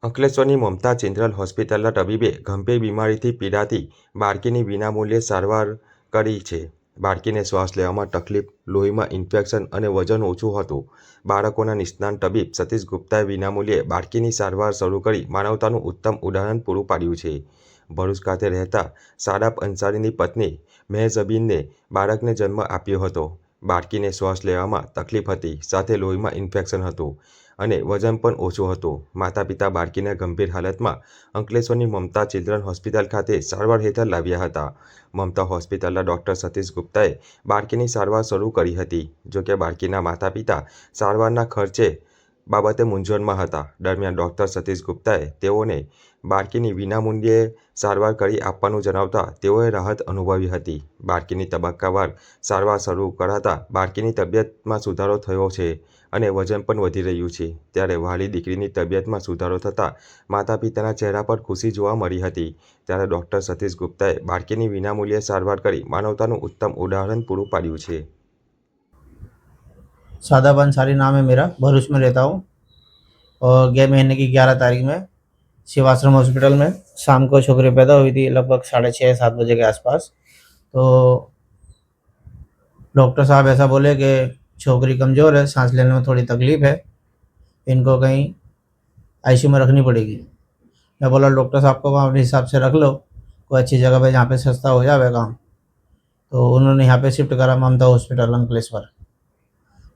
અંકલેશ્વરની મમતા children હોસ્પિટલના તબીબે ગંભીર બીમારીથી પીડાતી બાળકીની વિનામૂલ્યે સારવાર કરી છે. બાળકીને શ્વાસ લેવામાં તકલીફ, લોહીમાં ઇન્ફેક્શન અને વજન ઓછું હતું. બાળકોના નિષ્ણાત તબીબ સતીશ ગુપ્તાએ વિનામૂલ્યે બાળકીની સારવાર શરૂ કરી માનવતાનું ઉત્તમ ઉદાહરણ પૂરું પાડ્યું છે. ભરૂચ ખાતે રહેતા સાદાબ અંસારીની પત્ની મેહઝબીને બાળકને જન્મ આપ્યો હતો. બાળકીને શ્વાસ લેવામાં તકલીફ હતી, સાથે લોહીમાં ઇન્ફેક્શન હતું અને વજન પણ ઓછું હતું. માતા-પિતા બાળકીને ગંભીર હાલતમાં અંકલેશ્વરની મમતા ચિલ્ડ્રન હોસ્પિટલ ખાતે સારવાર હેઠળ લાવ્યા હતા. મમતા હોસ્પિટલના ડોક્ટર સતીશ ગુપ્તાએ બાળકીની સારવાર શરૂ કરી હતી. જોકે બાળકીના માતા-પિતા સારવારના ખર્ચે બાબતે મૂંઝવણમાં હતા. દરમિયાન ડોક્ટર સતીશ ગુપ્તાએ તેઓને બાળકીની વિનામૂલ્યે સારવાર કરી આપવાનું જણાવતા તેઓએ રાહત અનુભવી હતી. બાળકીની તબક્કાવાર સારવાર શરૂ કરાતા બાળકીની તબિયતમાં સુધારો થયો છે અને વજન પણ વધી રહ્યું છે. ત્યારે વહાલી દીકરીની તબિયતમાં સુધારો થતાં માતા-પિતાના ચહેરા પર ખુશી જોવા મળી હતી. ત્યારે ડોક્ટર સતીશ ગુપ્તાએ બાળકીની વિનામૂલ્યે સારવાર કરી માનવતાનું ઉત્તમ ઉદાહરણ પૂરું પાડ્યું છે. सादाब अंसारी नाम है मेरा, भरूच में रहता हूँ। और गए महीने की 11 तारीख में शिवाश्रम हॉस्पिटल में शाम को छोकरी पैदा हुई थी, लगभग 6:30-7 बजे के आसपास। तो डॉक्टर साहब ऐसा बोले कि छोकरी कमज़ोर है, सांस लेने में थोड़ी तकलीफ़ है, इनको कहीं आईसीयू में रखनी पड़ेगी। मैं बोला डॉक्टर साहब को अपने हिसाब से रख लो, कोई अच्छी जगह पे जहाँ पे सस्ता हो जाए काम। तो उन्होंने यहाँ पे शिफ्ट करा ममता हॉस्पिटल अंकलेश्वर।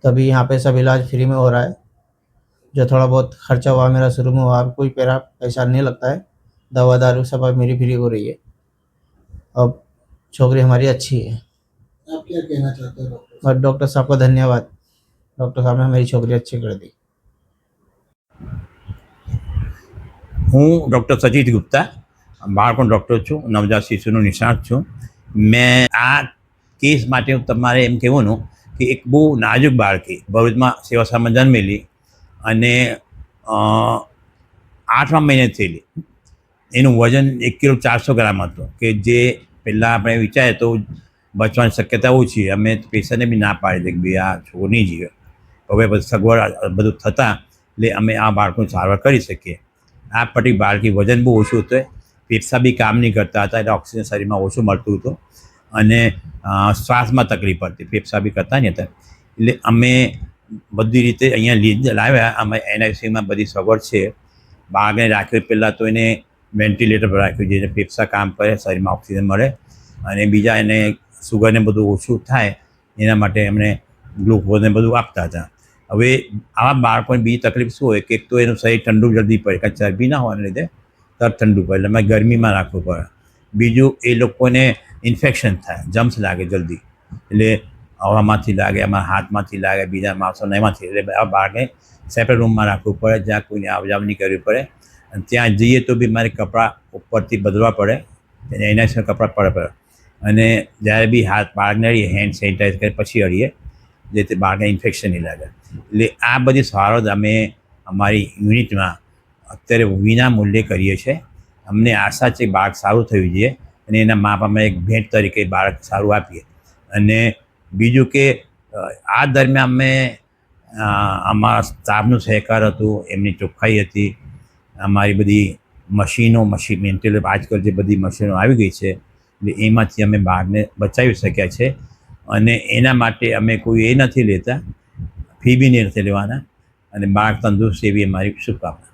तभी यहाँ पे सब इलाज फ्री में हो रहा है। जो थोड़ा बहुत खर्चा हुआ मेरा शुरू में हुआ, कोई मेरा पैसा नहीं लगता है, दवा दारू सब अब मेरी फ्री हो रही है। अब छोकरी हमारी अच्छी है। आप क्या कहना चाहते हो डॉक्टर? डॉक्टर साहब का धन्यवाद, डॉक्टर साहब ने मेरी छोकरी अच्छी कर दी। હું ડૉક્ટર સતીશ ગુપ્તા, બાળકોનો ડૉક્ટર છું, નવજાત શિશુનો નિષ્ણાત છું. મેં આ કેસ માટે તમારે એમ કહેવાનું કે એક બહુ નાજુક બાળકી ભરૂચમાં સેવાશ્રમમાં જન્મેલી અને 8મા મહિને થયેલી. એનું વજન 1 કિલો 400 ગ્રામ હતું કે જે પહેલાં આપણે વિચારીએ તો બચવાની શક્યતા ઓછી. અમે પેશન્ટને બી ના પાડી દઈએ કે ભાઈ આ છોકરો નહીં જીવે. હવે બધું સગવડ બધું થતાં એટલે અમે આ બાળકોની સારવાર કરી શકીએ. આ પટી બાળકી વજન બહુ ઓછું હતું, ફેફસા બી કામ નહીં કરતા હતા, એટલે ઓક્સિજન શરીરમાં ઓછું મળતું હતું અને શ્વાસમાં તકલીફ પડતી, ફેફસા બી કરતા નહીં હતા. એટલે અમે બધી રીતે અહીંયા લાવ્યા. અમે એનઆઈસીયુમાં બધી સગવડ છે. બાળકને રાખ્યો પહેલાં તો એને વેન્ટિલેટર પર રાખ્યું, જેને ફેફસા કામ કરે, શરીરમાં ઓક્સિજન મળે અને બીજા એને સુગરને બધું ઓછું થાય એના માટે એમણે ગ્લુકોઝને બધું આપતા હતા. હવે આવા બાળકોની બીજી તકલીફ શું હોય કે એક તો એનું શરીર ઠંડુ જલ્દી પડે, કાંઈ ચરબી ના હોવાને લીધે તરત ઠંડુ પડે, એટલે અમે ગરમીમાં રાખવું પડે. બીજું એ લોકોને ઇન્ફેક્શન થાય, જમ્સ લાગે જલ્દી, એટલે હવામાંથી લાગે, અમારા હાથમાંથી લાગે, બીજા માણસોને એમાંથી. એટલે આ બાળકને સેપરેટ રૂમમાં રાખવું પડે, જ્યાં કોઈને આવજાવ નહીં કરવી પડે. અને ત્યાં જઈએ તો બી મારે કપડાં ઉપરથી બદલવા પડે, એના સિવાય કપડાં પડે. અને જ્યારે બી બાળકને અડીએ હેન્ડ સેનિટાઈઝ કરી પછી અડીએ, જેથી બાળકને ઇન્ફેક્શન નહીં લાગે. એટલે આ બધી સારવાર અમે અમારી યુનિટમાં અત્યારે વિના મૂલ્યે કરીએ છીએ. અમને આશા છે કે બાળક સારું થયું જોઈએ અને એના મા બાપને એક ભેટ તરીકે બાળક સારું આપીએ. અને બીજું કે આ દરમિયાન અમે અમારા સ્ટાફનું સહકાર હતું, એમની ચોખ્ખાઈ હતી, અમારી બધી મશીન મેન્ટેલ આજકાલ જે બધી મશીનો આવી ગઈ છે એટલે એમાંથી અમે બાળકને બચાવી શક્યા છે. અને એના માટે અમે કોઈ એ નથી લેતા, ફી બી નથી લેવાના અને બાળક તંદુરસ્ત એવી અમારી શુભકામના.